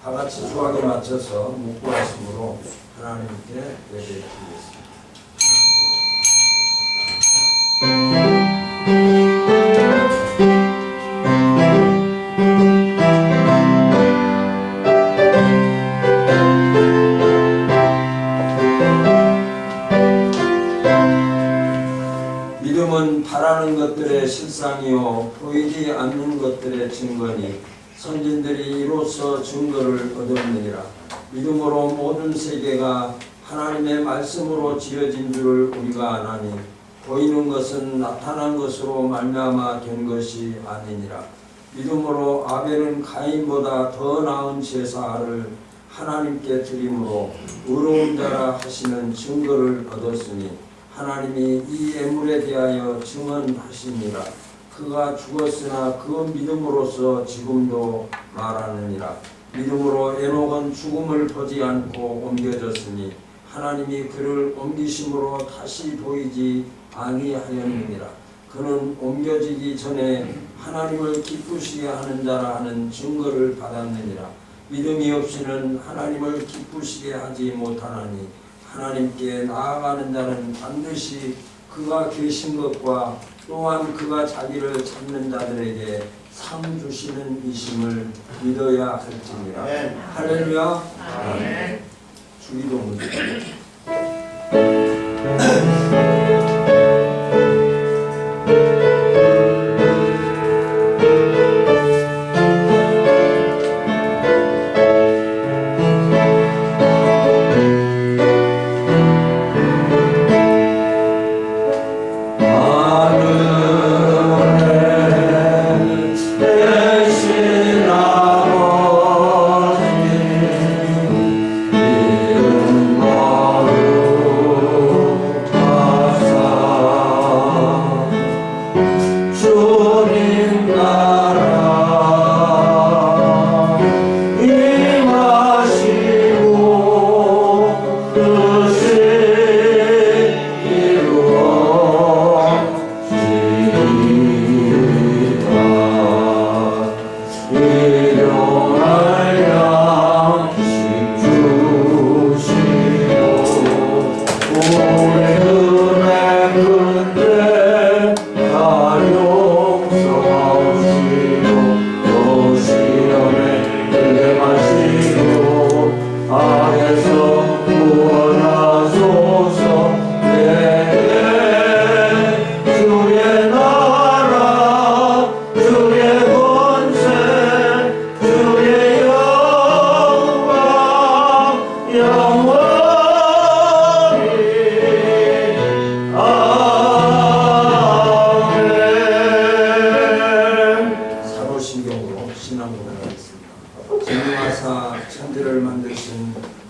다 같이 수학에 맞춰서 묵과하심으로 하나님께 예배드리겠습니다. 믿음은 바라는 것들의 실상이요 보이지 않는 것들의 증거니 선진들이 이로써 증거를 얻었느니라. 믿음으로 모든 세계가 하나님의 말씀으로 지어진 줄을 우리가 아나니 보이는 것은 나타난 것으로 말미암아 된 것이 아니니라. 믿음으로 아벨은 가인보다 더 나은 제사를 하나님께 드림으로 의로운 자라 하시는 증거를 얻었으니 하나님이 이 예물에 대하여 증언하시니라. 그가 죽었으나 그 믿음으로써 지금도 말하느니라. 믿음으로 에녹은 죽음을 보지 않고 옮겨졌으니 하나님이 그를 옮기심으로 다시 보이지 아니하였느니라. 그는 옮겨지기 전에 하나님을 기쁘시게 하는 자라 하는 증거를 받았느니라. 믿음이 없이는 하나님을 기쁘시게 하지 못하나니 하나님께 나아가는 자는 반드시 그가 계신 것과 또한 그가 자기를 찾는 자들에게 상 주시는 이심을 믿어야 할지니라. 할렐루야. 아멘. 주기도문입니다.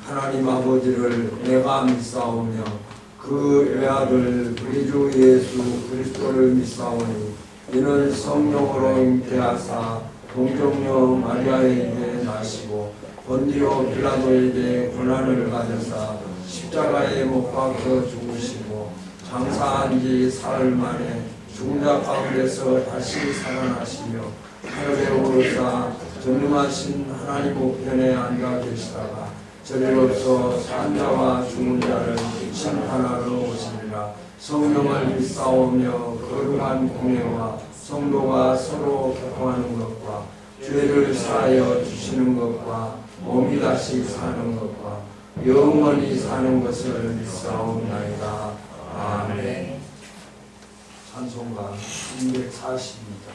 하나님 아버지를 내가 믿사오며 그 외아들 우리 주 예수 그리스도를 믿사오니 이는 성령으로 잉태하사 동정녀 마리아에게 나시고 본디오 빌라도에게 고난을 받으사 십자가에 못 박혀 죽으시고 장사한 지 사흘 만에 죽은 자 가운데서 다시 살아나시며 하늘에 오르사 전능하신 하나님 우편에 앉아 계시다가 저리로서 산 자와 죽은 자를 심판하러 오시리라. 성령을 믿사오며 거룩한 공예와 성도가 서로 교통하는 것과 죄를 사하여 주시는 것과 몸이 다시 사는 것과 영원히 사는 것을 믿사옵나이다. 아멘. 찬송가 340입니다.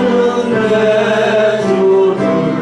의지하는 내 주를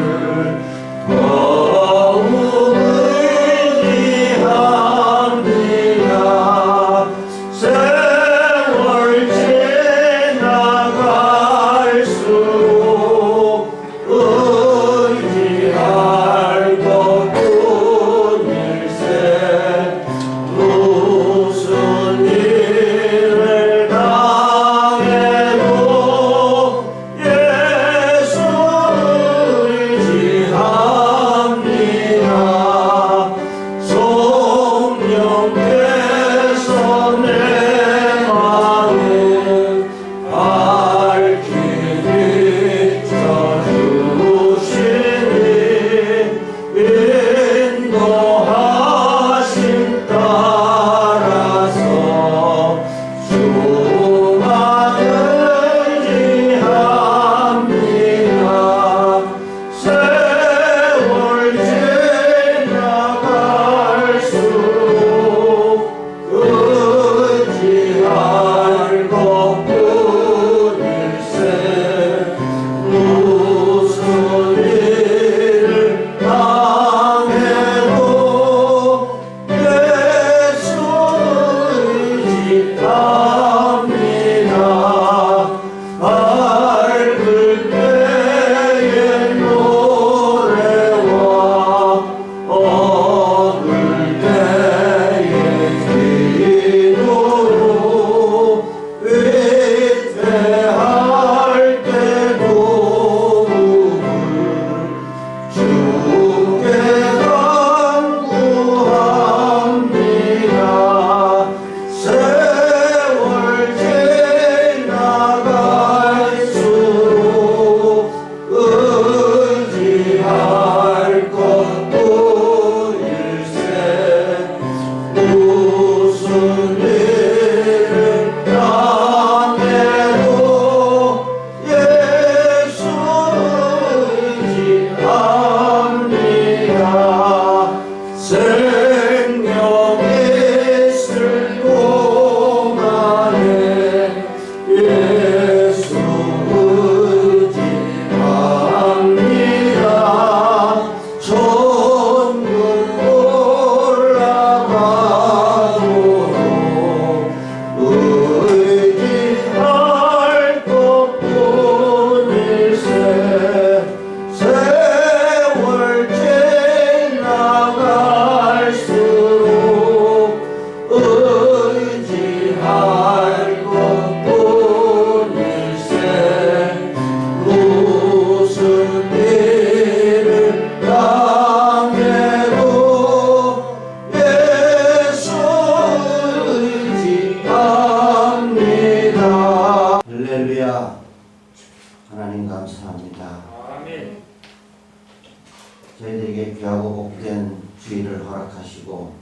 귀한 주의를 허락하시고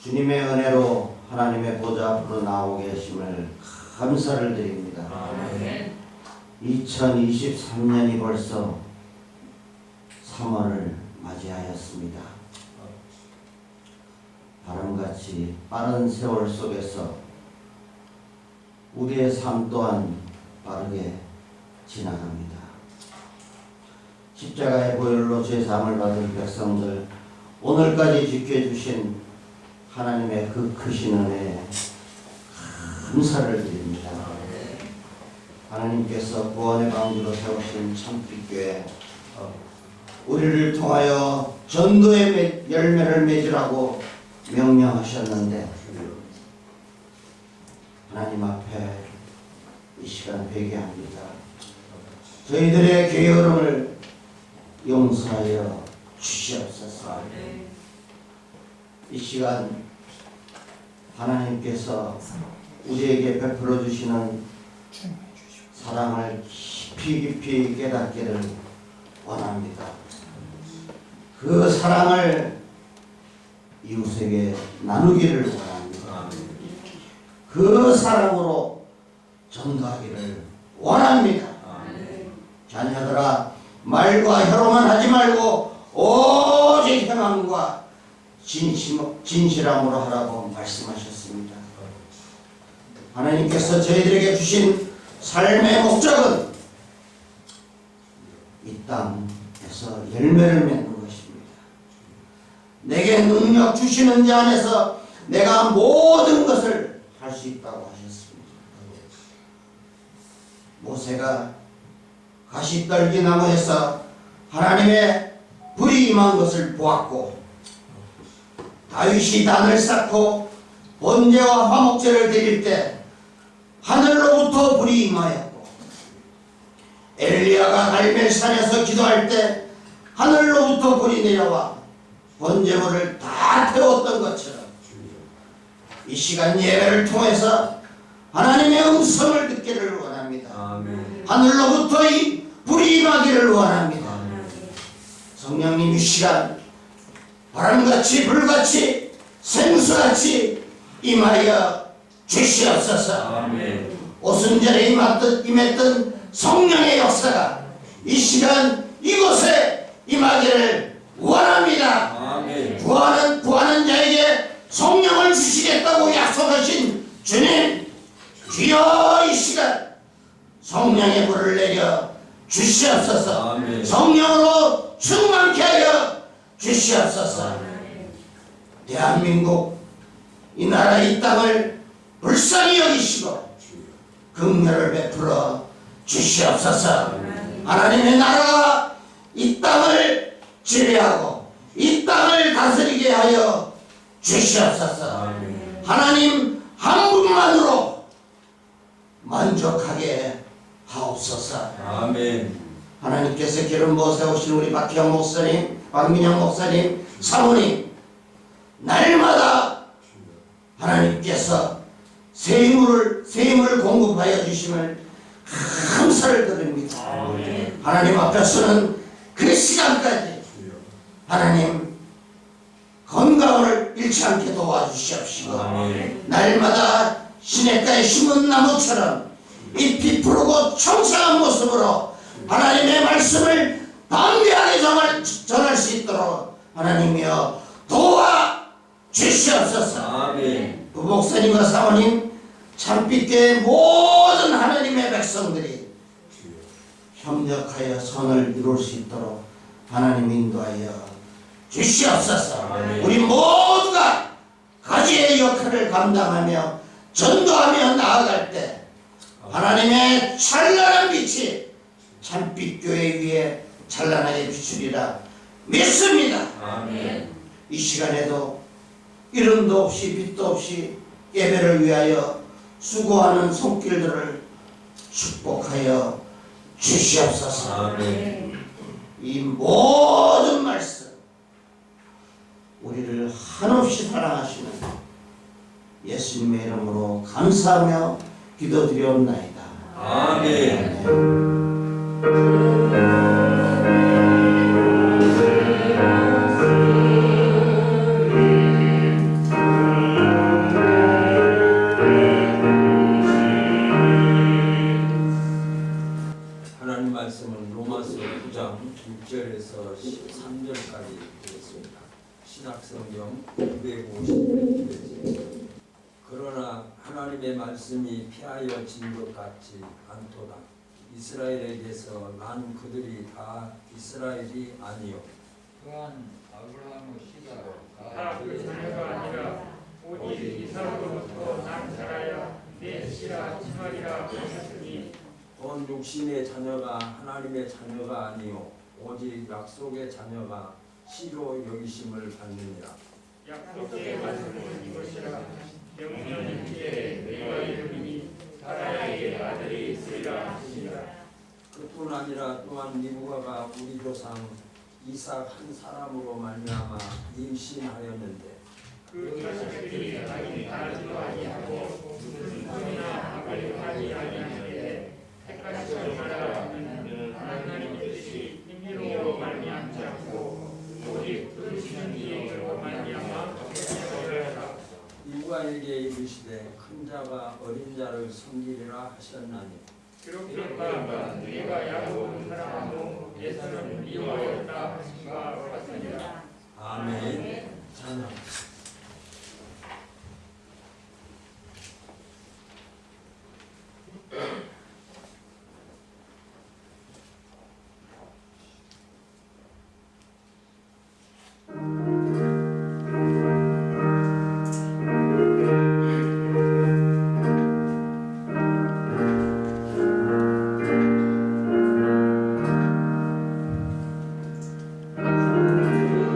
주님의 은혜로 하나님의 보좌 앞으로 나오고 계심을 감사를 드립니다. 아멘. 2023년이 벌써 3월을 맞이하였습니다. 바람같이 빠른 세월 속에서 우리의 삶 또한 빠르게 지나갑니다. 십자가의 보혈로 죄사함을 받은 백성들, 오늘까지 지켜주신 하나님의 그 크신 은혜에 감사를 드립니다. 하나님께서 구원의 방주로 세우신 참빛교회, 우리를 통하여 전도의 열매를 맺으라고 명령하셨는데 하나님 앞에 이 시간 회개합니다. 저희들의 게으름을 용서하여 주시옵소서. 이 시간 하나님께서 우리에게 베풀어 주시는 사랑을 깊이 깨닫기를 원합니다. 그 사랑을 이웃에게 나누기를 원합니다. 그 사랑으로 전도하기를 원합니다. 자녀들아, 말과 혀로만 하지 말고 오직 행함과 진실함으로 하라고 말씀하셨습니다. 하나님께서 저희들에게 주신 삶의 목적은 이 땅에서 열매를 맺는 것입니다. 내게 능력 주시는 자 안에서 내가 모든 것을 할 수 있다고 하셨습니다. 모세가 가시떨기 나무에서 하나님의 불이 임한 것을 보았고, 다윗이 단을 쌓고 번제와 화목제를 드릴 때 하늘로부터 불이 임하였고, 엘리야가 갈멜산에서 기도할 때 하늘로부터 불이 내려와 번제물을 다 태웠던 것처럼 이 시간 예배를 통해서 하나님의 음성을 듣기를 원합니다. 아멘. 하늘로부터 이 불이 임하기를 원합니다. 성령님, 이 시간 바람같이 불같이 생수같이 임하여 주시옵소서. 아멘. 오순절에 임했던 성령의 역사가 이 시간 이곳에 임하기를 원합니다. 아멘. 구하는 자에게 성령을 주시겠다고 약속하신 주님, 주여 이 시간 성령의 불을 내려 주시옵소서. 아멘. 성령으로 충만케 하여 주시옵소서. 대한민국 이 나라 이 땅을 불쌍히 여기시고 긍휼을 베풀어 주시옵소서. 하나님의 나라가 이 땅을 지배하고 이 땅을 다스리게 하여 주시옵소서. 아멘. 하나님 한 분만으로 만족하게 하옵소서. 아멘. 하나님께서 기름 부어 세우신 우리 박희영 목사님, 박민영 목사님, 사모님, 날마다 하나님께서 새 힘을 공급하여 주심을 감사를 드립니다. 아멘. 하나님 앞에서는 그 시간까지 하나님 건강을 잃지 않게 도와주시옵시고, 아멘. 날마다 시냇가에 심은 나무처럼 잎이 푸르고 청청한 모습으로 하나님의 말씀을 담대하게 전할 수 있도록 하나님이여 도와주시옵소서. 아멘. 부목사님과 사모님, 참빛교회 모든 하나님의 백성들이 협력하여 선을 이룰 수 있도록 하나님 인도하여 주시옵소서. 아멘. 우리 모두가 가지의 역할을 감당하며 전도하며 나아갈 때 하나님의 찬란한 빛이 참빛교회 위에 찬란하게 비추리라 믿습니다. 아멘. 이 시간에도 이름도 없이 빛도 없이 예배를 위하여 수고하는 손길들을 축복하여 주시옵소서. 아멘. 이 모든 말씀 우리를 한없이 사랑하시는 예수님의 이름으로 감사하며 기도드리옵나이다. 아멘. 아멘. 신약성경 950페이지. 그러나 하나님의 말씀이 피하여 진 것 같지 않도다. 이스라엘에게서 난 그들이 다 이스라엘이 아니요 또한 아브라함의 씨가 다 그 자녀가 아니라 오직 이삭으로부터 난 자라야 내 씨라 지말이라 하셨으니 온 육신의 자녀가 하나님의 자녀가 아니요 오직 약속의 자녀가 씨로 여기심을 받느니라. 약속의 말씀은 이것이라 명년 있기에 내가 이르니 사라에게 아들이 있으리라 하시니라. 그뿐 아니라 또한 리브가가 우리 조상 이삭 한 사람으로 말미암아 임신하였는데 그 자식들이 아직 나지도 아니하고 무슨 소리나 악을 하지 아니하는데 택하시고 말하는 하나님의 뜻이 힘으로 말미암지 않고 오직 들으시는 이로 말미암아 하시리라. 리브가에게 이르시되 큰 자가 어린 자를 섬기리라 하셨나니 그렇게 말하면 네가 야곱 사랑하고 예수는 미워하였다 하신가 같으니라. 아멘. 찬양. 주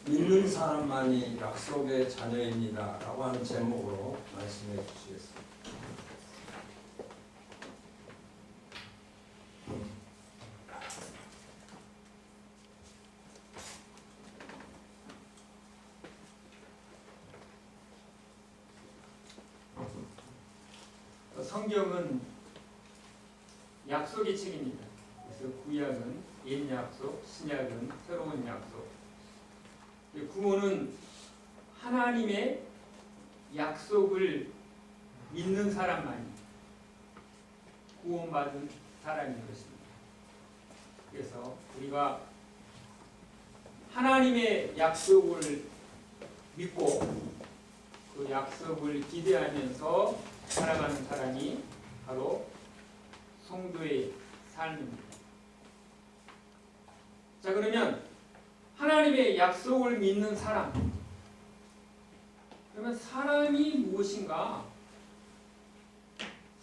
믿는 사람만이 약속의 자녀입니다. 라고 하는 제목으로 말씀해 주시겠습니다. 성경은 약속의 책입니다. 그래서 구약은 옛 약속, 신약은 새로운 약속. 구원은 하나님의 약속을 믿는 사람만이 구원받은 사람인 것입니다. 그래서 우리가 하나님의 약속을 믿고 그 약속을 기대하면서 살아가는 사람이 바로 성도의 삶입니다. 자, 그러면 하나님의 약속을 믿는 사람, 그러면 사람이 무엇인가?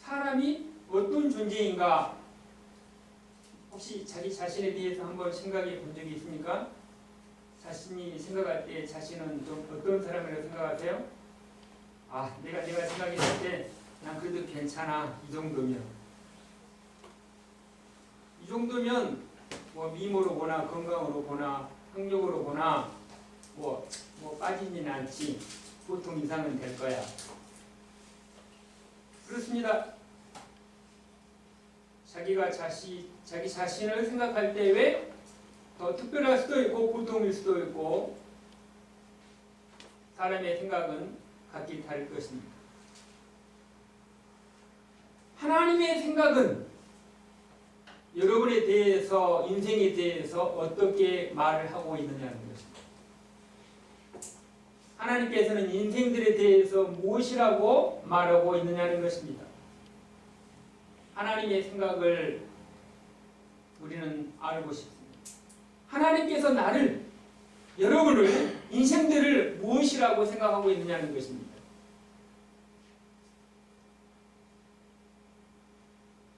사람이 어떤 존재인가? 혹시 자기 자신에 대해서 한번 생각해 본 적이 있습니까? 자신이 생각할 때 자신은 좀 어떤 사람이라고 생각하세요? 아, 내가 생각했을 때 난 그래도 괜찮아, 이 정도면 뭐 미모로 보나 건강으로 보나 학력으로 보나 뭐 빠지진 않지, 보통 이상은 될 거야. 그렇습니다. 자기 자신을 생각할 때 왜 더 특별할 수도 있고 보통일 수도 있고 사람의 생각은 각기 다를 것입니다. 하나님의 생각은 여러분에 대해서, 인생에 대해서 어떻게 말을 하고 있느냐는 것입니다. 하나님께서는 인생들에 대해서 무엇이라고 말하고 있느냐는 것입니다. 하나님의 생각을 우리는 알고 싶습니다. 하나님께서 나를, 여러분을, 인생들을 무엇이라고 생각하고 있느냐는 것입니다.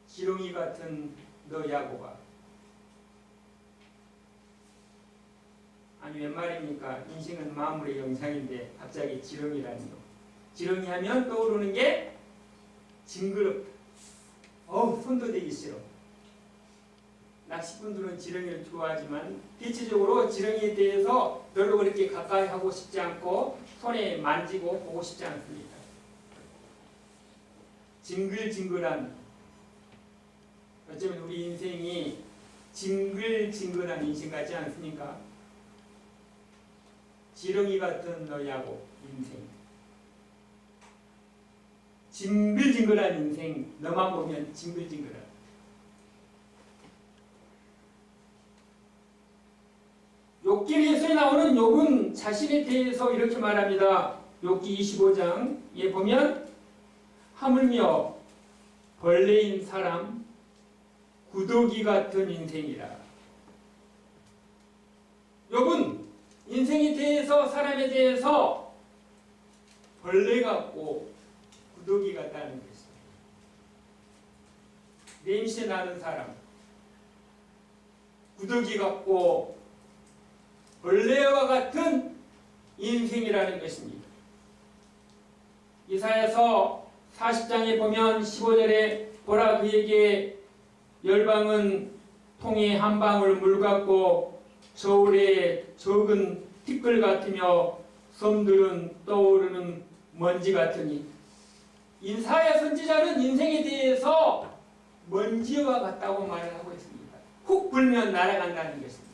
지렁이 같은 너 야곱아. 아니 웬 말입니까? 인생은 만물의 영상인데 갑자기 지렁이라니요. 지렁이 하면 떠오르는 게 징그럽다. 손도 대기 싫어. 낚시꾼들은 지렁이를 좋아하지만 대체적으로 지렁이에 대해서 별로 그렇게 가까이 하고 싶지 않고 손에 만지고 보고 싶지 않습니다. 징글징글한, 어쩌면 우리 인생이 징글징글한 인생 같지 않습니까? 지렁이 같은 너 야곱 인생, 징글징글한 인생, 너만 보면 징글징글한. 욥기에서 나오는 욥은 자신에 대해서 이렇게 말합니다. 욥기 25장에 보면 하물며 벌레인 사람, 구더기 같은 인생이라. 욥은 인생에 대해서, 사람에 대해서 벌레 같고 구더기 같다는 것입니다. 냄새 나는 사람, 구더기 같고 벌레와 같은 인생이라는 것입니다. 이사야서 40장에 보면 15절에 보라, 그에게 열방은 통에 한 방울 물 같고 저울에 적은 티끌 같으며 섬들은 떠오르는 먼지 같으니. 이사야 선지자는 인생에 대해서 먼지와 같다고 말을 하고 있습니다. 훅 불면 날아간다는 것입니다.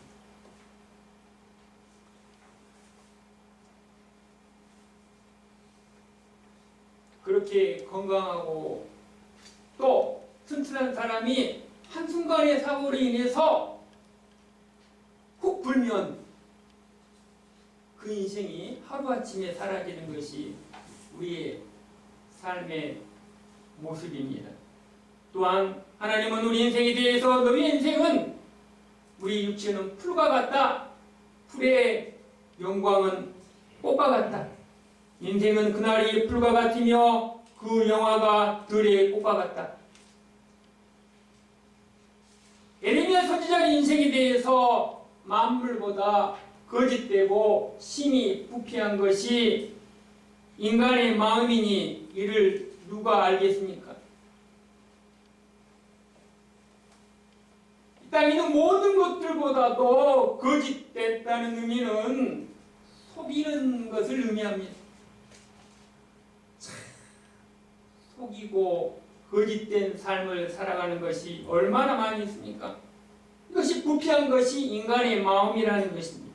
그렇게 건강하고 또 튼튼한 사람이 한순간의 사고로 인해서 훅 불면 그 인생이 하루아침에 사라지는 것이 우리의 삶의 모습입니다. 또한 하나님은 우리 인생에 대해서 너희 인생은 우리 육체는 풀과 같다. 풀의 영광은 꽃과 같다. 인생은 그날이 풀과 같으며 그 영화가 들의 꽃과 같다. 에레미야 선지자는 인생에 대해서 만물보다 거짓되고 심히 부패한 것이 인간의 마음이니 이를 누가 알겠습니까? 이 땅에 있는 모든 것들보다도 거짓됐다는 의미는 속이는 것을 의미합니다. 속이고 거짓된 삶을 살아가는 것이 얼마나 많이 있습니까? 이것이 부패한 것이 인간의 마음이라는 것입니다.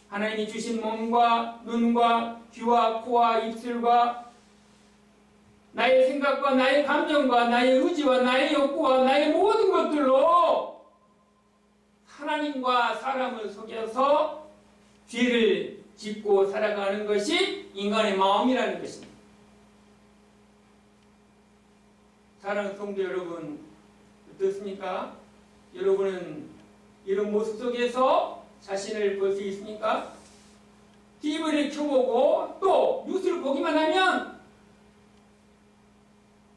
하나님이 주신 몸과 눈과 귀와 코와 입술과 나의 생각과 나의 감정과 나의 의지와 나의 욕구와 나의 모든 것들로 하나님과 사람을 속여서 죄를 짓고 살아가는 것이 인간의 마음이라는 것입니다. 사랑하는 성도 여러분, 어떻습니까? 여러분은 이런 모습 속에서 자신을 볼 수 있습니까? TV를 켜보고 또 뉴스를 보기만 하면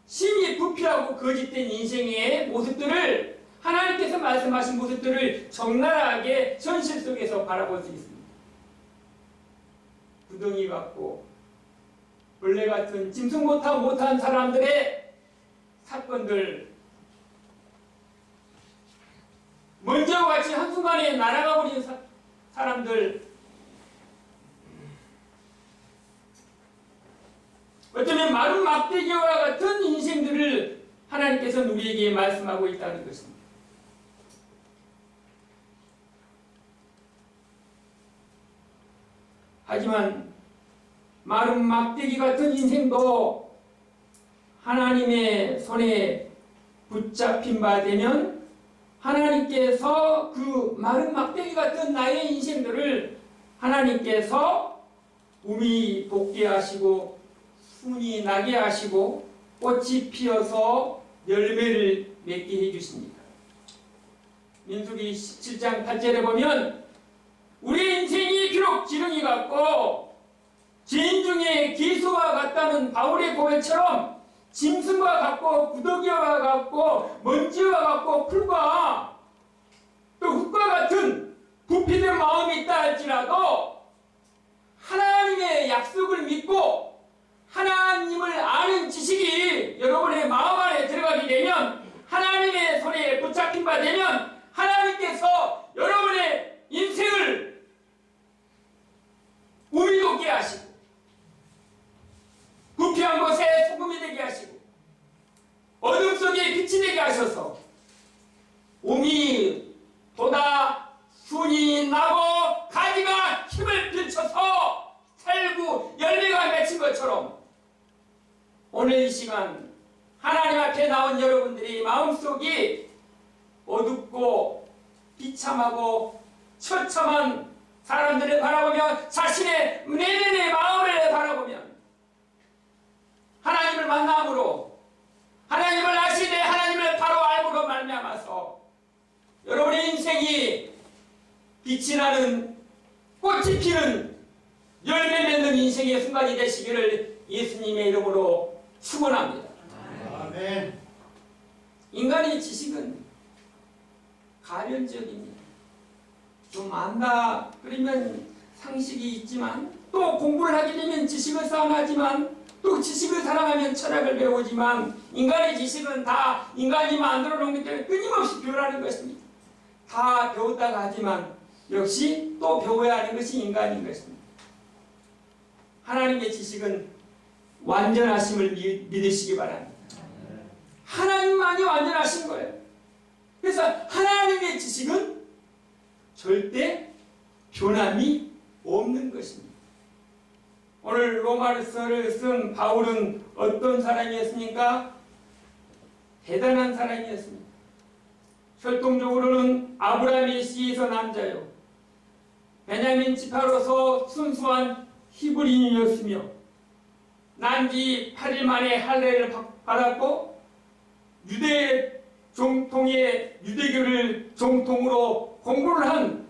심히 부패하고 거짓된 인생의 모습들을, 하나님께서 말씀하신 모습들을 적나라하게 현실 속에서 바라볼 수 있습니다. 구덩이 같고 벌레 같은 짐승 못한 사람들의 사건들, 먼지와 같이 한순간에 날아가 버린 사람들, 어쩌면 마른 막대기와 같은 인생들을 하나님께서는 우리에게 말씀하고 있다는 것입니다. 하지만 마른 막대기 같은 인생도 하나님의 손에 붙잡힌 바 되면 하나님께서 그 마른 막대기 같은 나의 인생들을 하나님께서 우미 돋게 하시고 순이 나게 하시고 꽃이 피어서 열매를 맺게 해주십니다. 민수기 17장 8절에 보면 우리 인생이 비록 지렁이 같고 죄인 중에 기수와 같다는 바울의 고백처럼 짐승과 같고 구더기와 같고 먼지와 같고 풀과 또 흙과 같은 부패된 마음이 있다 할지라도 하나님의 약속을 믿고 하나님을 아는 지식이 여러분의 마음 안에 들어가게 되면, 하나님의 손에 붙잡힌 바 되면 하나님께서 여러분의 인생을 우미 돋게 하시고 부패한 곳에 소금이 되게 하시고 어둠 속에 빛이 되게 하셔서 우미 돋아 순이 나고 가지가 힘을 펼쳐서 살구 열매가 맺힌 것처럼 오늘 이 시간 하나님 앞에 나온 여러분들이 마음속이 어둡고 비참하고 처참한 사람들을 바라보며 자신의 내면의 마음을 바라보면 하나님을 만남으로, 하나님을 아시되 하나님을 바로 알고로 말미암아서 여러분의 인생이 빛이 나는, 꽃이 피는, 열매 맺는 인생의 순간이 되시기를 예수님의 이름으로 축원합니다. 아멘. 인간의 지식은 가변적입니다. 좀 안다 그러면 상식이 있지만, 또 공부를 하게 되면 지식을 쌓아나지만, 또 지식을 사랑하면 철학을 배우지만, 인간의 지식은 다 인간이 만들어 놓은 것 때문에 끊임없이 변하는 것입니다. 다 배웠다가 하지만 역시 또 배워야 하는 것이 인간인 것입니다. 하나님의 지식은 완전하심을 믿으시기 바랍니다. 하나님만이 완전하신 거예요. 그래서 하나님의 지식은 절대 변함이 없는 것입니다. 오늘 로마서를 쓴 바울은 어떤 사람이었습니까? 대단한 사람이었습니다. 혈통적으로는 아브라함의 씨에서 남자요, 베냐민 지파로서 순수한 히브리인이었으며 난지 8일 만에 할례를 받았고 유대 정통의 유대교를 정통으로 공부를 한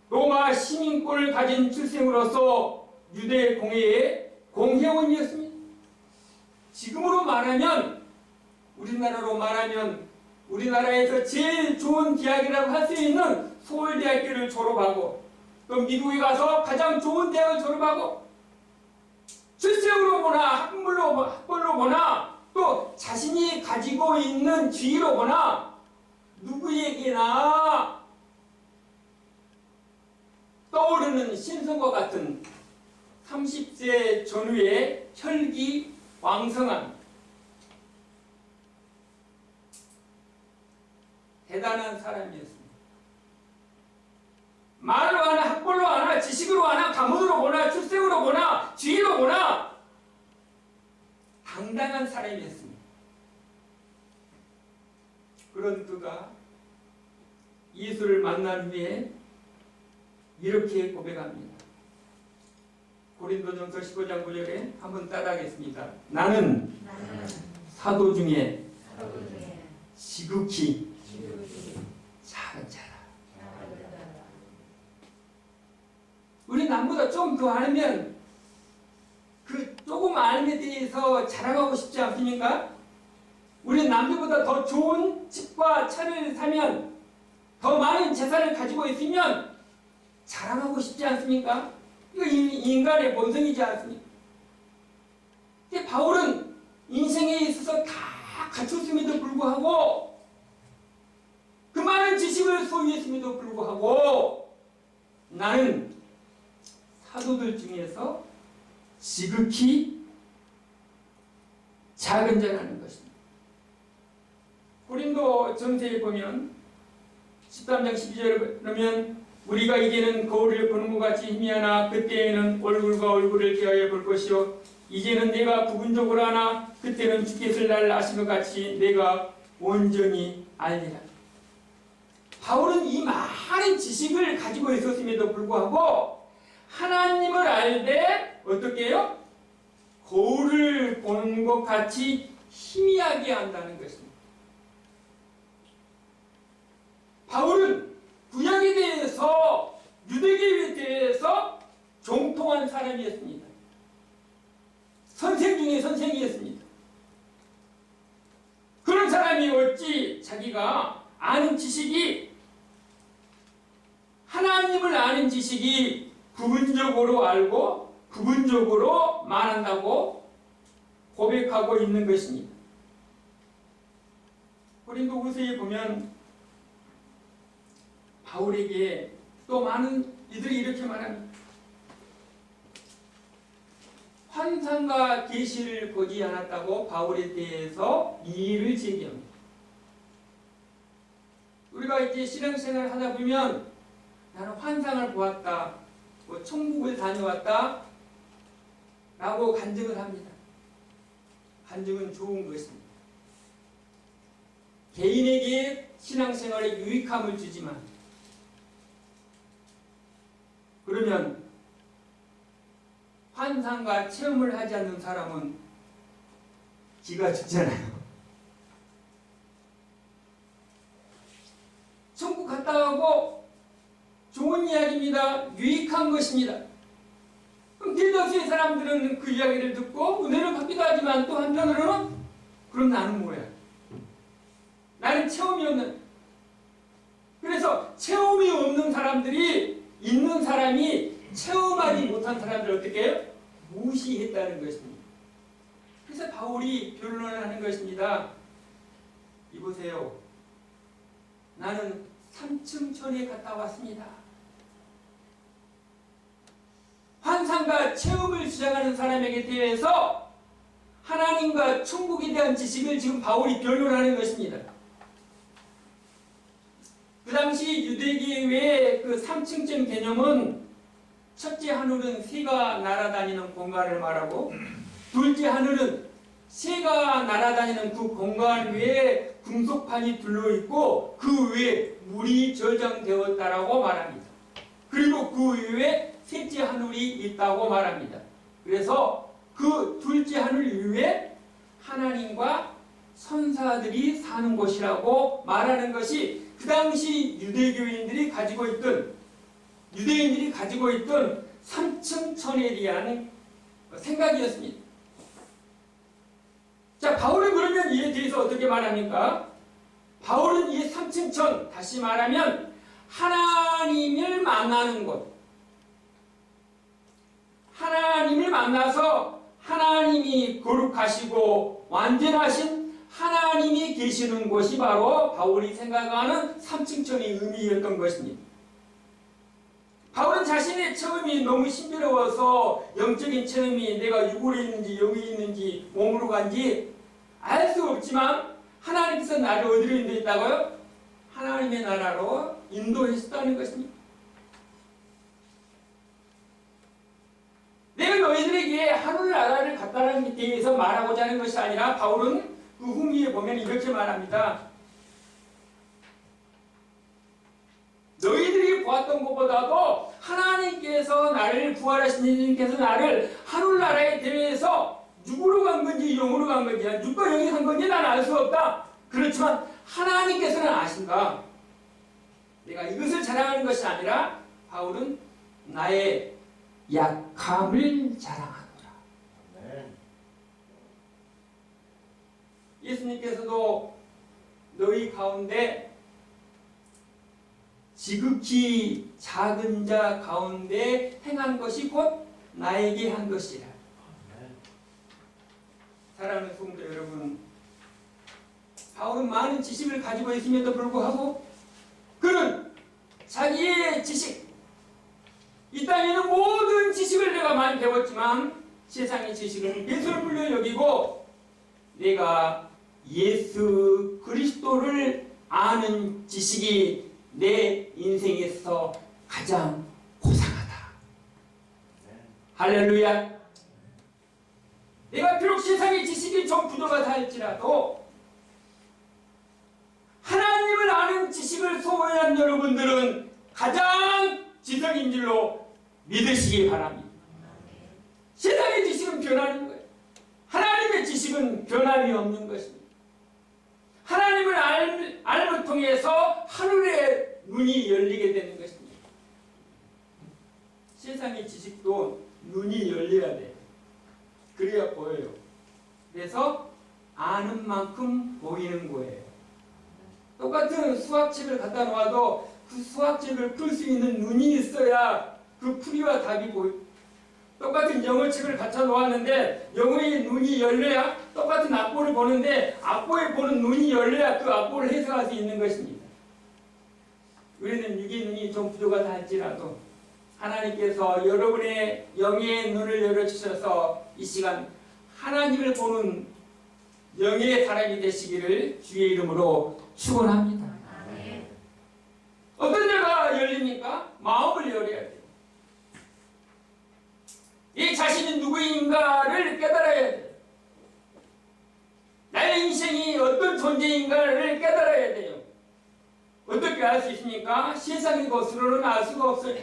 로마 시민권을 가진 출생으로서 유대 공회의 공회원이었습니다. 지금으로 말하면, 우리나라로 말하면 우리나라에서 제일 좋은 대학이라고 할 수 있는 서울대학교를 졸업하고 또 미국에 가서 가장 좋은 대학을 졸업하고 출생으로 보나 학벌로 보나 또 자신이 가지고 있는 지위로 보나 누구에게나 떠오르는 신성과 같은 30세 전후의 혈기왕성한 대단한 사람이었습니다. 말로 하나 학벌로 하나 지식으로 하나 가문으로 보나 출생으로 보나 지위로 보나 당당한 사람이었습니다. 그런 그가 예수를 만난 후에 이렇게 고백합니다. 고린도전서 15장 9절에 한번 따라하겠습니다. 나는 사도 중에 지극히 작은 자라. 우리 남보다 좀 더 알면 그 조금 알에 대해서 자랑하고 싶지 않습니까? 우리 남들보다 더 좋은 집과 차를 사면 더 많은 재산을 가지고 있으면 자랑하고 싶지 않습니까? 이거 인간의 본성이지 않습니까? 근데 바울은 인생에 있어서 다 갖췄음에도 불구하고 그 많은 지식을 소유했음에도 불구하고 나는 사도들 중에서 지극히 작은 자라는 것입니다. 고린도 전서에 보면 13장 12절에 보면 우리가 이제는 거울을 보는 것 같이 희미하나 그때에는 얼굴과 얼굴을 대하여 볼 것이요 이제는 내가 부분적으로 하나 그때는 주께서 나를 아신 것 같이 내가 온전히 알리라. 바울은 이 많은 지식을 가지고 있었음에도 불구하고 하나님을 알되 어떻게 해요? 거울을 보는 것 같이 희미하게 한다는 것입니다. 바울은 구약에 대해서 유대교에 대해서 정통한 사람이었습니다. 선생 중에 선생이었습니다. 그런 사람이 어찌 자기가 아는 지식이 하나님을 아는 지식이 부분적으로 알고 부분적으로 말한다고 고백하고 있는 것입니다. 고린도후서에 보면 바울에게 또 많은 이들이 이렇게 말합니다. 환상과 계시를 보지 않았다고 바울에 대해서 이의를 제기합니다. 우리가 이제 신앙생활을 하다 보면 나는 환상을 보았다, 뭐 천국을 다녀왔다 라고 간증을 합니다. 간증은 좋은 것입니다. 개인에게 신앙생활에 유익함을 주지만 그러면 환상과 체험을 하지 않는 사람은 기가 죽잖아요. 천국 갔다 오고 좋은 이야기입니다. 유익한 것입니다. 그럼 딜더스의 사람들은 그 이야기를 듣고 은혜를 받기도 하지만 또 한편으로는 그럼 나는 뭐야? 나는 체험이 없는. 그래서 체험이 없는 사람들이 있는 사람이 체험하지 못한 사람들을 어떻게 해요? 무시했다는 것입니다. 그래서 바울이 변론을 하는 것입니다. 이보세요. 나는 삼층천에 갔다 왔습니다. 환상과 체험을 주장하는 사람에게 대해서 하나님과 천국에 대한 지식을 지금 바울이 변론하는 것입니다. 그 당시 유대교의 그 삼층천 개념은 첫째 하늘은 새가 날아다니는 공간을 말하고 둘째 하늘은 새가 날아다니는 그 공간 위에 금속판이 둘러있고 그 위에 물이 저장되었다라고 말합니다. 그리고 그 위에 셋째 하늘이 있다고 말합니다. 그래서 그 둘째 하늘 위에 하나님과 선사들이 사는 곳이라고 말하는 것이 그 당시 유대인들이 가지고 있던 삼층천에 대한 생각이었습니다. 자, 바울은 그러면 이에 대해서 어떻게 말합니까? 바울은 이 삼층천, 다시 말하면 하나님을 만나는 곳, 하나님을 만나서 하나님이 거룩하시고 완전하신 하나님이 계시는 곳이 바로 바울이 생각하는 삼층천의 의미였던 것입니다. 바울은 자신의 처음이 너무 신비로워서 영적인 체험이 내가 육으로 있는지 영이 있는지 몸으로 간지 알 수 없지만 하나님께서 나를 어디로 인도했다고요? 하나님의 나라로 인도했다는 것입니다. 내가 너희들에게 하늘나라를 갖다라는 데 대해서 말하고자 하는 것이 아니라 바울은 그 후미에 보면 이렇게 말합니다. 너희들이 보았던 것보다도 하나님께서 나를 부활하신 예수님께서 나를 하늘나라에 대해서 육으로 간 건지 영으로 간 건지 육과 영이 간 건지 나는 알 수 없다. 그렇지만 하나님께서는 아신다. 내가 이것을 자랑하는 것이 아니라 바울은 나의 약함을 자랑하노라. 예수님께서도 너희 가운데 지극히 작은 자 가운데 행한 것이 곧 나에게 한 것이라. 사랑하는 성도 여러분, 바울은 많은 지식을 가지고 있음에도 불구하고 그는 자기의 지식, 이 땅에는 모든 지식을 내가 많이 배웠지만 세상의 지식은 예수를 여기고 내가 예수 그리스도를 아는 지식이 내 인생에서 가장 고상하다. 할렐루야. 내가 비록 세상의 지식이 좀 부족하다 할지라도 하나님을 아는 지식을 소유한 여러분들은 가장 지성인 줄로 믿으시기 바랍니다. 세상의 지식은 변하는 거예요. 하나님의 지식은 변함이 없는 것입니다. 하나님을 알을 통해서 하늘의 눈이 열리게 되는 것입니다. 세상의 지식도 눈이 열려야 돼요. 그래야 보여요. 그래서 아는 만큼 보이는 거예요. 똑같은 수학책을 갖다 놓아도 그 수학책을 풀 수 있는 눈이 있어야 그 풀이와 답이 보여요. 똑같은 영어책을 갖다 놓았는데 영어의 눈이 열려야 똑같은 악보를 보는데 악보에 보는 눈이 열려야 그 악보를 해석할 수 있는 것입니다. 우리는 육의 눈이 좀 부족하다 할지라도 하나님께서 여러분의 영의 눈을 열어주셔서 이 시간 하나님을 보는 영의 사람이 되시기를 주의 이름으로 축원합니다. 어떤 자가 열립니까? 마음을 열어야 돼요. 이 자신이 누구인가를 깨달아야 돼요. 나의 인생이 어떤 존재인가를 깨달아야 돼요. 어떻게 알 수 있습니까? 세상의 것으로는 알 수가 없어요.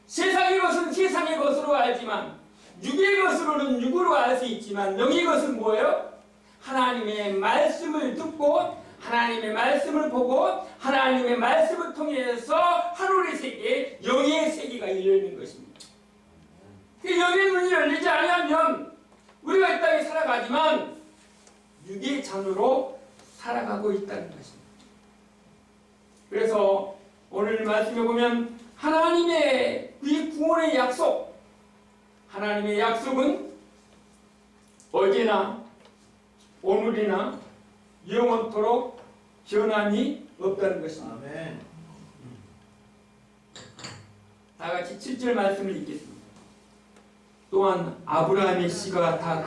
세상의 것은 세상의 것으로 알지만 육의 것으로는 육으로 알 수 있지만 영의 것은 뭐예요? 하나님의 말씀을 듣고 하나님의 말씀을 보고 하나님의 말씀을 통해서 하늘의 세계, 영의 세계가 열리는 것입니다. 그 영의 눈이 열리지 않으면 우리가 이 땅에 살아가지만 육의 잔으로 살아가고 있다는 것입니다. 그래서 오늘 말씀에 보면 하나님의 이 구원의 약속, 하나님의 약속은 어제나 오늘이나 영원토록 변함이 없다는 것입니다. 아멘. 다 같이 7절 말씀을 읽겠습니다. 또한 아브라함의 씨가 다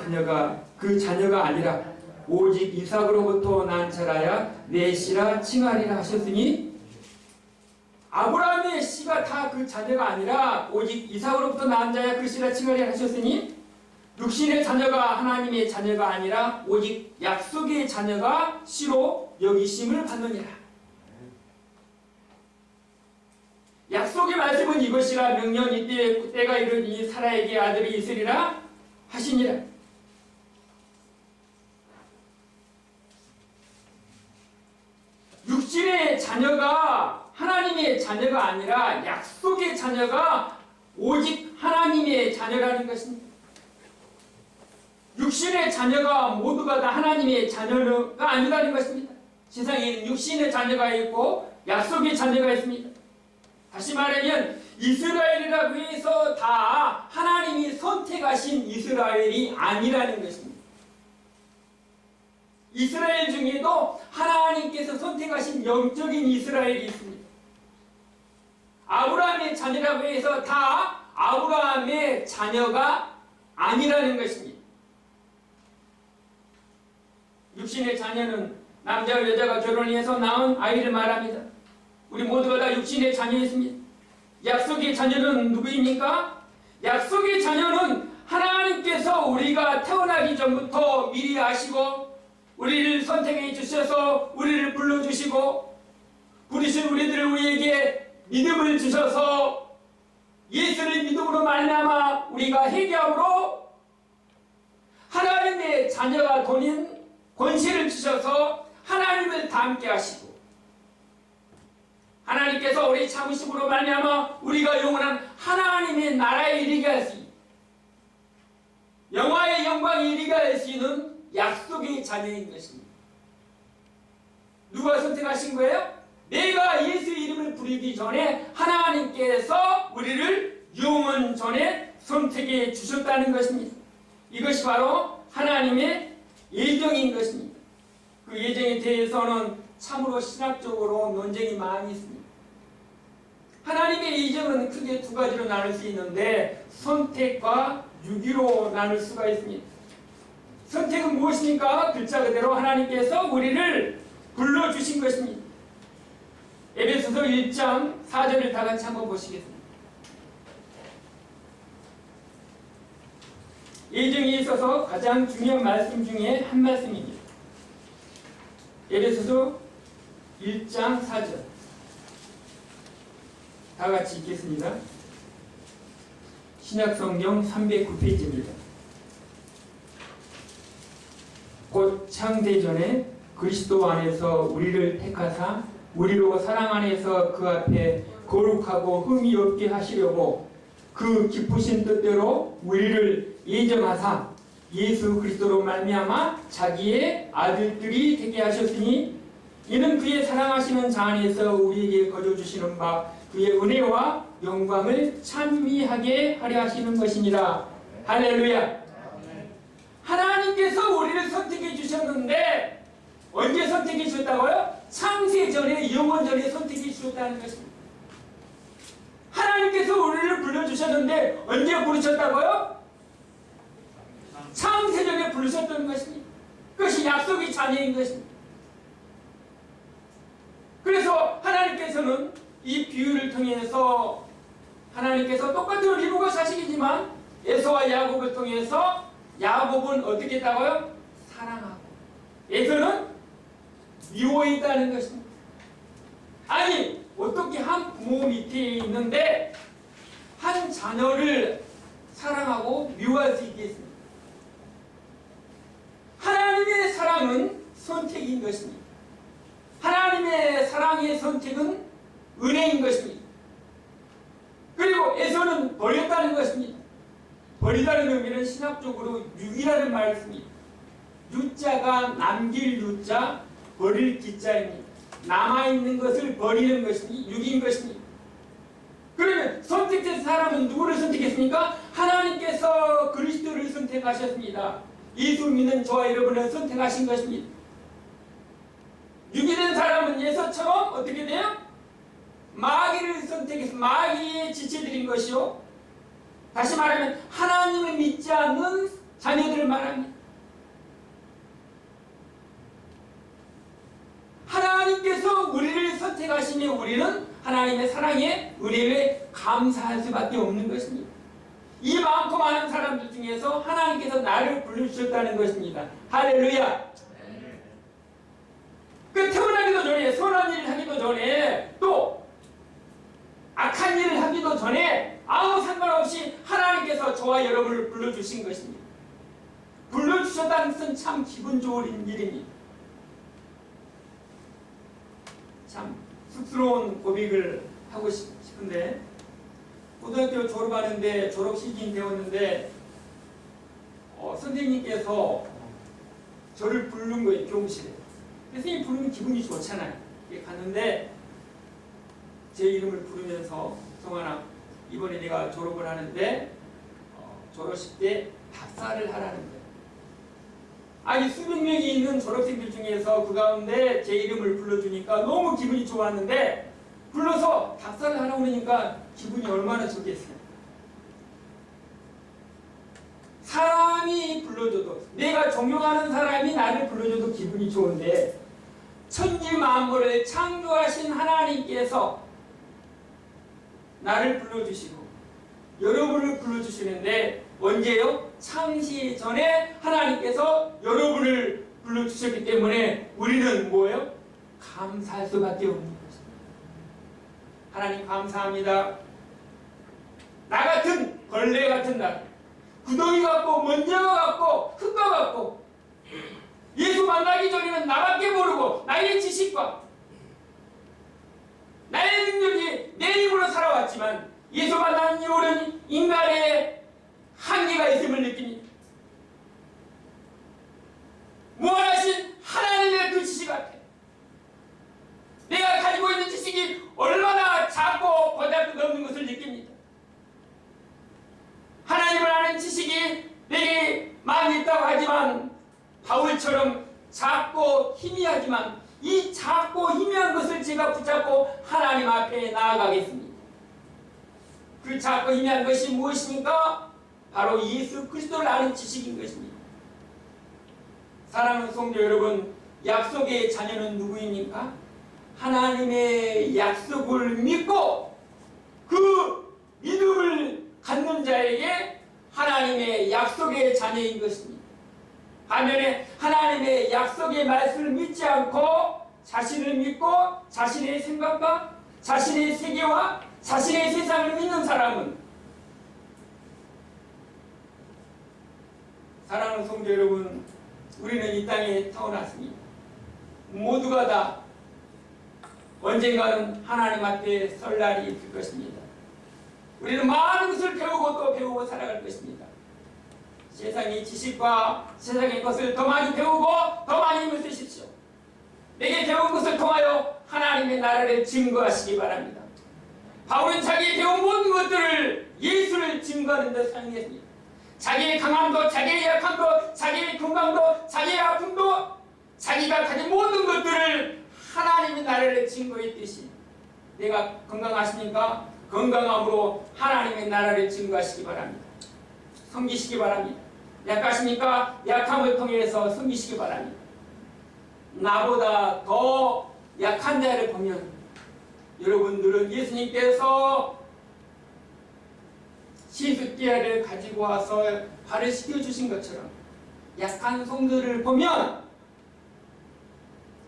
그 자녀가 아니라 오직 이삭으로부터 난 자라야 내 씨라 칭하리라 하셨으니 아브라함의 씨가 다 그 자녀가 아니라 오직 이삭으로부터 난 자야 그 씨라 칭하리라 하셨으니 육신의 자녀가 하나님의 자녀가 아니라 오직 약속의 자녀가 씨로 여기심을 받느니라. 약속의 말씀은 이것이라 명령 이때 때가 이르니 사라에게 아들이 있으리라 하시니라. 육신의 자녀가 하나님의 자녀가 아니라 약속의 자녀가 오직 하나님의 자녀라는 것입니다. 육신의 자녀가 모두가 다 하나님의 자녀가 아니라는 것입니다. 세상에는 육신의 자녀가 있고 약속의 자녀가 있습니다. 다시 말하면 이스라엘이라고 해서 다 하나님이 선택하신 이스라엘이 아니라는 것입니다. 이스라엘 중에도 하나님께서 선택하신 영적인 이스라엘이 있습니다. 아브라함의 자녀라고 해서 다 아브라함의 자녀가 아니라는 것입니다. 육신의 자녀는 남자와 여자가 결혼해서 낳은 아이를 말합니다. 우리 모두가 다 육신의 자녀였습니다. 약속의 자녀는 누구입니까? 약속의 자녀는 하나님께서 우리가 태어나기 전부터 미리 아시고 우리를 선택해 주셔서 우리를 불러주시고 부르신 우리들을 우리에게 믿음을 주셔서 예수를 믿음으로 말미암아 우리가 회개함으로 하나님의 자녀가 되는 권세를 주셔서 하나님을 닮게 하시고 하나님께서 우리 참으심으로 말미암아 우리가 영원한 하나님의 나라에 이르게 할 수 있는 영화의 영광에 이르게 할 수 있는 약속의 자녀인 것입니다. 누가 선택하신 거예요? 내가 예수 이름을 부르기 전에 하나님께서 우리를 영원 전에 선택해 주셨다는 것입니다. 이것이 바로 하나님의 예정인 것입니다. 그 예정에 대해서는 참으로 신학적으로 논쟁이 많이 있습니다. 하나님의 예정은 크게 두 가지로 나눌 수 있는데 선택과 유기로 나눌 수가 있습니다. 선택은 무엇입니까? 글자 그대로 하나님께서 우리를 불러주신 것입니다. 에베소서 1장 4절을 다 같이 한번 보시겠습니다. 예정에 있어서 가장 중요한 말씀 중에 한 말씀입니다. 에베소서 1장 4절 다 같이 읽겠습니다. 신약성경 309페이지입니다. 곧 창세전에 그리스도 안에서 우리를 택하사 우리로 사랑 안에서 그 앞에 거룩하고 흠이 없게 하시려고 그 기쁘신 뜻대로 우리를 예정하사 예수 그리스도로 말미암아 자기의 아들들이 되게 하셨으니 이는 그의 사랑하시는 자 안에서 우리에게 거저주시는 바 그의 은혜와 영광을 찬미하게 하려 하시는 것이니라. 할렐루야. 하나님께서 우리를 선택해 주셨는데 언제 선택해 주셨다고요? 창세전에 영원전에 선택해 주셨다는 것입니다. 하나님께서 우리를 불러주셨는데 언제 부르셨다고요? 창세전에 부르셨다는 것입니다. 그것이 약속의 자녀인 것입니다. 그래서 하나님께서는 이 비유를 통해서 하나님께서 똑같은 리브가 자식이지만 에서와 야곱을 통해서 야곱은 어떻게 했다고요? 사랑하고 에서는 미워했다는 것입니다. 아니 어떻게 한 부모 밑에 있는데 한 자녀를 사랑하고 미워할 수 있겠습니까? 하나님의 사랑은 선택인 것입니다. 하나님의 사랑의 선택은 은혜인 것입니다. 그리고 에서는 버렸다는 것입니다. 버리다는 의미는 신학적으로 유기라는 말을 씁니다. 유자가 남길 유자, 버릴 기자입니다. 남아있는 것을 버리는 것이 유기인 것입니다. 그러면 선택된 사람은 누구를 선택했습니까? 하나님께서 그리스도를 선택하셨습니다. 예수 믿는 저와 여러분을 선택하신 것입니다. 유기된 사람은 예서처럼 어떻게 돼요? 마귀를 선택해서 마귀의 지체들인 것이요. 다시 말하면 하나님을 믿지 않는 자녀들을 말합니다. 하나님께서 우리를 선택하시며 우리는 하나님의 사랑에 은혜에 감사할 수밖에 없는 것입니다. 이 많고 많은 사람들 중에서 하나님께서 나를 불러주셨다는 것입니다. 할렐루야. 그 태어나기도 전에 선한 일을 하기도 전에 또 악한 일을 하기도 전에 아무 상관없이 하나님께서 저와 여러분을 불러주신 것입니다. 불러주셨다는 것은 참 기분 좋은 일입니다. 참 쑥스러운 고백을 하고 싶은데 고등학교 졸업하는데 졸업 시즌이 되었는데 선생님께서 저를 부른 거예요. 교무실에. 선생님 부르면 기분이 좋잖아요. 갔는데 제 이름을 부르면서 성환아 이번에 내가 졸업을 하는데 졸업식 때 답사를 하라는 거예요. 아니 수백 명이 있는 졸업생들 중에서 그 가운데 제 이름을 불러주니까 너무 기분이 좋았는데 불러서 답사를 하라고 그러니까 기분이 얼마나 좋겠어요. 사람이 불러줘도 내가 존경하는 사람이 나를 불러줘도 기분이 좋은데 천지 만물을 창조하신 하나님께서 나를 불러주시고 여러분을 불러주시는데 언제요? 창시 전에 하나님께서 여러분을 불러주셨기 때문에 우리는 뭐예요? 감사할 수밖에 없는 것입니다. 하나님 감사합니다. 나 같은 벌레 같은 나 구덩이 같고 먼지와 같고 흙과 같고 예수 만나기 전에는 나밖에 모르고 나의 지식과 나의 능력이 내 힘으로 살아왔지만 예수 만나는 이후로는 인간의 한계가 있음을 느낍니다. 무한하신 하나님의 그 지식 앞에 내가 가지고 있는 지식이 얼마나 작고 보잘것없는 것을 느낍니다. 하나님을 아는 지식이 내게 많이 있다고 하지만 바울처럼 작고 희미하지만 이 작고 희미한 것을 제가 붙잡고 하나님 앞에 나아가겠습니다. 그 작고 희미한 것이 무엇입니까? 바로 예수 그리스도를 아는 지식인 것입니다. 사랑하는 성도 여러분, 약속의 자녀는 누구입니까? 하나님의 약속을 믿고 그 믿음을 갖는 자에게 하나님의 약속의 자녀인 것입니다. 반면에 하나님의 약속의 말씀을 믿지 않고 자신을 믿고 자신의 생각과 자신의 세계와 자신의 세상을 믿는 사람은 사랑하는 성도 여러분, 우리는 이 땅에 태어났습니다. 모두가 다 언젠가는 하나님 앞에 설 날이 있을 것입니다. 우리는 많은 것을 배우고 또 배우고 살아갈 것입니다. 세상의 지식과 세상의 것을 더 많이 배우고 더 많이 힘을 쓰십시오. 내게 배운 것을 통하여 하나님의 나라를 증거하시기 바랍니다. 바울은 자기 배운 모든 것들을 예수를 증거하는 데 사용했습니다. 자기의 강함도, 자기의 약함도, 자기의 건강도, 자기의 아픔도, 자기가 가진 모든 것들을 하나님의 나라를 증거했듯이 내가 건강하십니까? 건강함으로 하나님의 나라를 증거하시기 바랍니다. 섬기시기 바랍니다. 약하십니까? 약함을 통해서 섬기시기 바랍니다. 나보다 더 약한 자를 보면 여러분들은 예수님께서 시스기야를 가지고 와서 발을 씻겨주신 것처럼 약한 성도를 보면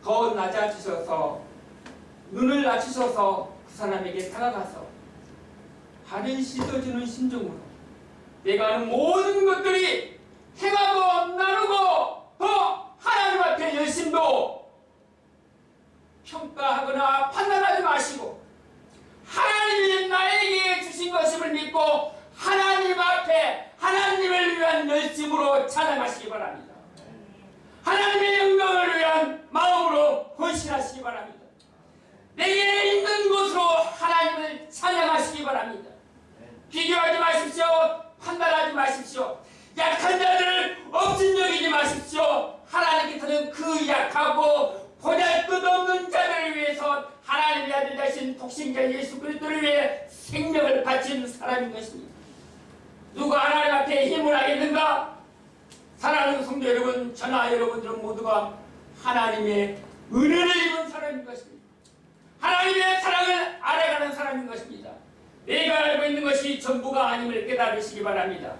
더 낮아지셔서 눈을 낮추셔서 그 사람에게 다가가서 발을 씻어주는 심정으로 내가 하는 모든 것들이 행하고 나누고 더 하나님 앞에 열심도 평가하거나 판단하지 마시고 하나님이 나에게 주신 것임을 믿고 하나님 앞에 하나님을 위한 열심으로 찬양하시기 바랍니다. 하나님의 영광을 위한 마음으로 헌신하시기 바랍니다. 내게 있는 곳으로 하나님을 찬양하시기 바랍니다. 비교하지 마십시오. 판단하지 마십시오. 약한 자들을 업신여기지 마십시오. 하나님께서는 그 약하고 보잘것없는 자들을 위해서 하나님의 아들 되신 독생자 예수 그리스도를 위해 생명을 바친 사람인 것입니다. 누가 하나님 앞에 힘을 하겠는가? 사랑하는 성도 여러분, 저나 여러분들은 모두가 하나님의 은혜를 입은 사람인 것입니다. 하나님의 사랑을 알아가는 사람인 것입니다. 내가 알고 있는 것이 전부가 아님을 깨달으시기 바랍니다.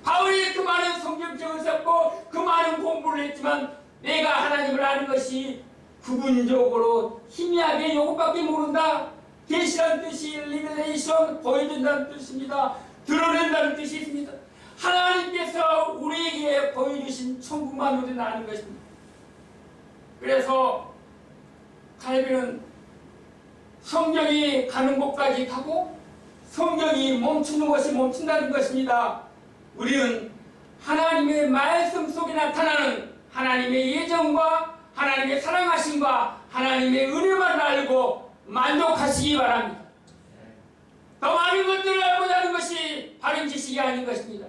바울이 그 많은 성경책을 썼고 그 많은 공부를 했지만 내가 하나님을 아는 것이 부분적으로 희미하게 이것밖에 모른다. 계시라는 뜻이 리벨레이션, 보여준다는 뜻입니다. 드러낸다는 뜻이 있습니다. 하나님께서 우리에게 보여주신 천국만 우리는 아는 것입니다. 그래서 칼빈은 성경이 가는 곳까지 가고 성경이 멈추는 것이 멈춘다는 것입니다. 우리는 하나님의 말씀 속에 나타나는 하나님의 예정과 하나님의 사랑하심과 하나님의 은혜만 알고 만족하시기 바랍니다. 더 많은 것들을 알고자 하는 것이 바른 지식이 아닌 것입니다.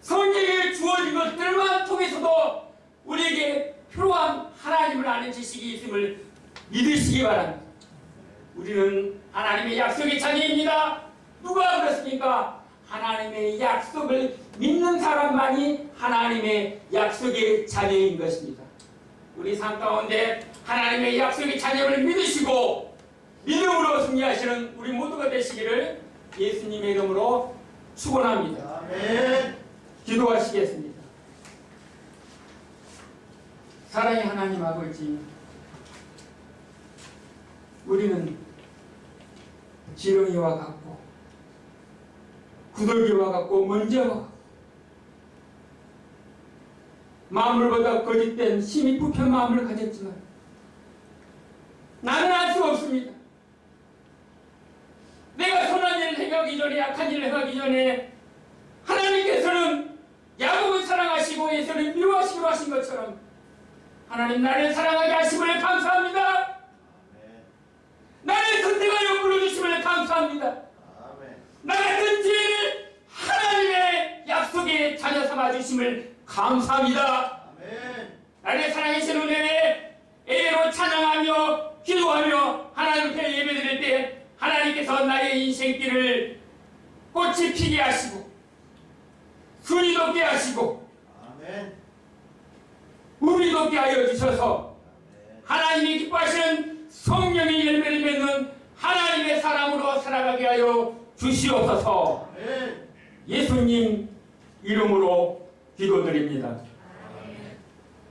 성경에 주어진 것들만 통해서도 우리에게 필요한 하나님을 아는 지식이 있음을 믿으시기 바랍니다. 우리는 하나님의 약속의 자녀입니다. 누가 그렇습니까? 하나님의 약속을 믿는 사람만이 하나님의 약속의 자녀인 것입니다. 우리 삶 가운데 하나님의 약속의 자녀를 믿으시고 믿음으로 승리하시는 우리 모두가 되시기를 예수님의 이름으로 축원합니다. 아멘. 기도하시겠습니다. 사랑의 하나님 아버지, 우리는 지렁이와 같고 구더기와 같고 먼지와 같고 만물보다 거짓된 심히 부패한 마음을 가졌지만 나는 알 수 없습니다. 내가 선한 일을 행하기 전에 악한 일을 행하기 전에 하나님께서는 야곱을 사랑하시고 예수를 미워하시기로 하신 것처럼 하나님 나를 사랑하게 하심을 감사합니다. 나를 선택하여 불러주심을 감사합니다. 나 같은 죄를 하나님의 약속의 자녀 삼아주심을 감사합니다. 나를 사랑하시는 은혜에 예배로 찬양하며 기도하며 하나님 앞에 예배드릴 때 하나님께서 나의 인생길을 꽃이 피게 하시고 순이 돋게 하시고 우리 돋게 하여 주셔서 하나님이 기뻐하시는 성령의 열매를 맺는 하나님의 사람으로 살아가게 하여 주시옵소서. 예수님 이름으로 기도드립니다.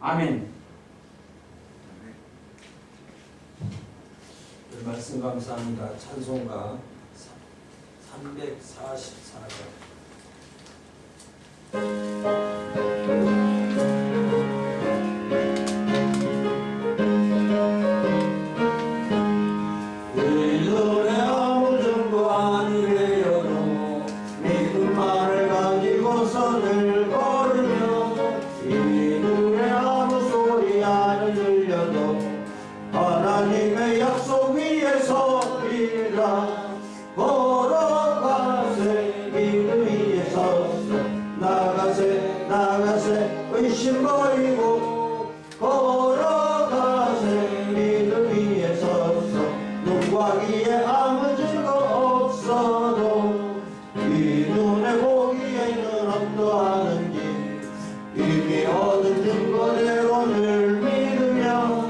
아멘. 말씀 감사합니다. 찬송가 344장. 믿음의 아무 증거 아니래요도 믿음만을 가지고서 늘 걸으며 믿음의 아무 소리 안 들려도 하나님의 약속 위에 서리라. 걸어가세 믿음 위에 서서 나가세 나가세 의심 버리고 걸어가세 믿음 위에 서서 눈과 귀에 아무 증거 없어도 이 눈에 보기에는 어떠하는지 이미 얻은 증거대로 늘 믿으며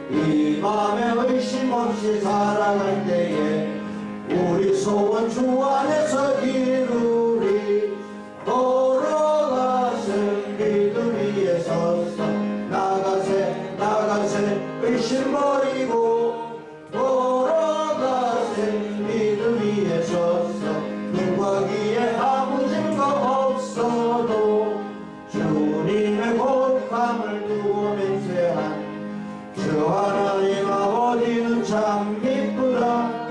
이 맘에 의심 없이 살아갈 때에 우리 소원 주 안에서 이루리. 걸어가세 믿음 위에 서서 나가세 나가세 의심 버리고 걸어가세 믿음 위에 서서 눈과 귀에 아무 증거 없어도 주님의 곧감을 두고 맹세한 주 하나님 아버지는 참 미쁘다.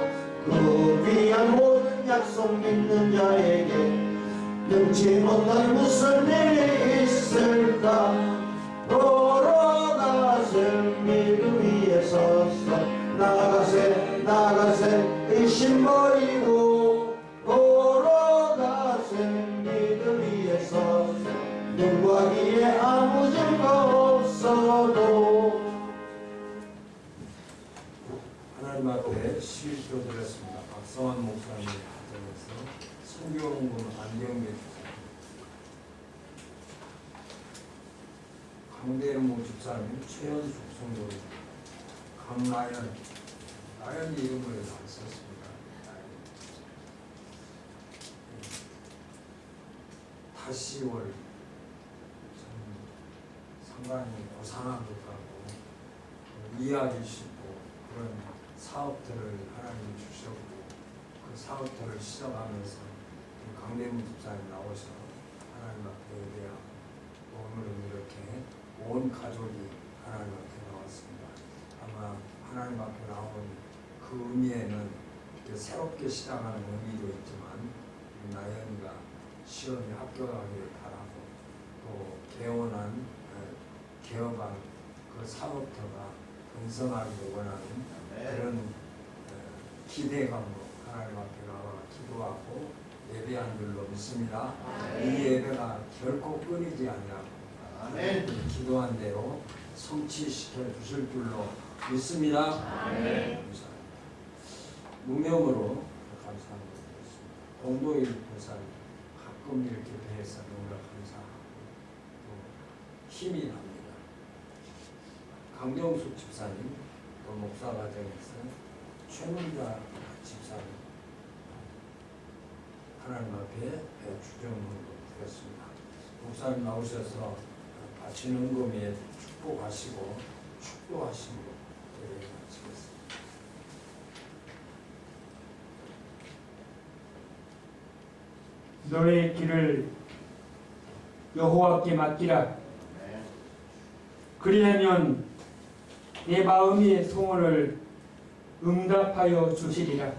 그 귀한 모든 약속 믿는 자에게 능치 못한 무슨 일이 있을까. 걸어가세 믿음 위에 서서 나가세 나가세 의심 버리고 걸어가세 믿음 위에 서서 눈과 귀에 아무 증거 없어도. 하나님 앞에 시기도 드렸습니다. 박성환 목사님 가정에서 선교원금 안경매 주세요. 강대모 집사님 최현숙 성도 강나연 나연 이름을 안 썼습니다. 다시월 참 상당히 고상한 것 같고 이해하기 쉽고 그런 사업들을 하나님 주셨고 그 사업들을 시작하면서 강대문 집사님 나오셔 하나님 앞에 예배하고 오늘은 이렇게 온 가족이 하나님 앞에 나왔습니다. 아마 하나님 앞에 나온 그 의미에는 새롭게 시작하는 의미도 있지만 나연이가 시험에 합격하기를 바라고 또 개업한 그 사업터가 번성하기를 원하는 아멘. 그런 기대감으로 하나님 앞에 나와 기도하고 예배한 줄로 믿습니다. 이 예배가 결코 끊이지 아니하고 아멘. 기도한 대로 성취시켜 주실 줄로 믿습니다. 감사합니다. 무명으로 감사하는 것 드리겠습니다. 공도일 보살 가끔 이렇게 뵈서 너무나 감사하고 또 힘이 납니다. 강경숙 집사님 또 목사 과정에서 최문자 집사님 하나님 앞에 주정문도 드렸습니다. 목사님 나오셔서 바친 은금에 축복하시고 축도하심으로 예배 마치겠습니다. 너의 길을 여호와께 맡기라. 그리하면 내 마음의 소원을 응답하여 주시리라.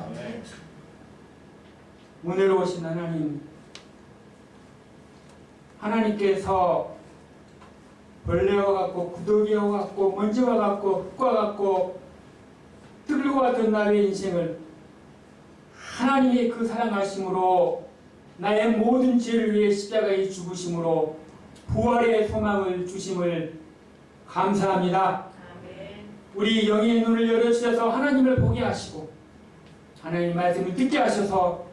아멘. 은혜로우신 하나님, 하나님께서 벌레와 같고 구더기와 같고 먼지와 같고 흙과 같고 뜰과 같은 나의 인생을 하나님의 그 사랑하심으로 나의 모든 죄를 위해 십자가에 죽으심으로 부활의 소망을 주심을 감사합니다. 우리 영의 눈을 열어주셔서 하나님을 보게 하시고 하나님 말씀을 듣게 하셔서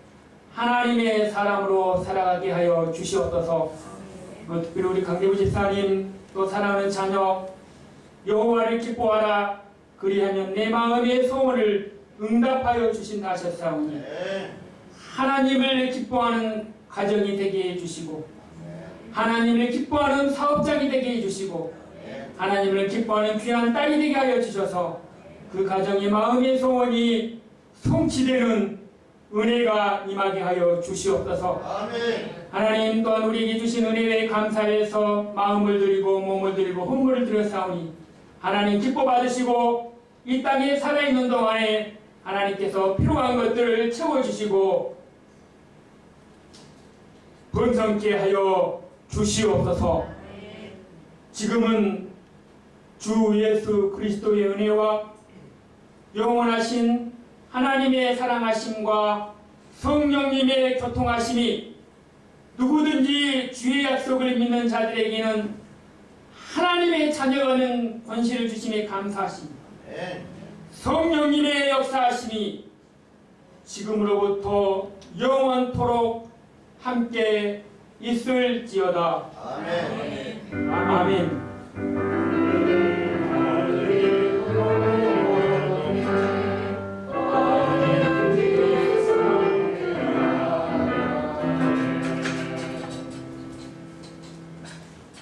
하나님의 사람으로 살아가게 하여 주시옵소서. 특별히 우리 강대부 집사님 또 사랑하는 자녀 여호와를 기뻐하라. 그리하면 내 마음의 소원을 응답하여 주신다 하셨사오니 하나님을 기뻐하는 가정이 되게 해주시고 하나님을 기뻐하는 사업장이 되게 해주시고 하나님을 기뻐하는 귀한 딸이 되게 하여 주셔서 그 가정의 마음의 소원이 성취되는 은혜가 임하게 하여 주시옵소서. 아멘. 하나님 또한 우리에게 주신 은혜에 감사해서 마음을 드리고 몸을 드리고 헌물을 드렸사오니 하나님 기뻐 받으시고 이 땅에 살아있는 동안에 하나님께서 필요한 것들을 채워주시고 번성케 하여 주시옵소서. 지금은 주 예수 그리스도의 은혜와 영원하신 하나님의 사랑하심과 성령님의 교통하심이 누구든지 주의 약속을 믿는 자들에게는 하나님의 자녀가 되는 권세를 주심에 감사하십니다. 성령님의 역사하심이 지금으로부터 영원토록 함께 있을지어다. 아멘. 아멘.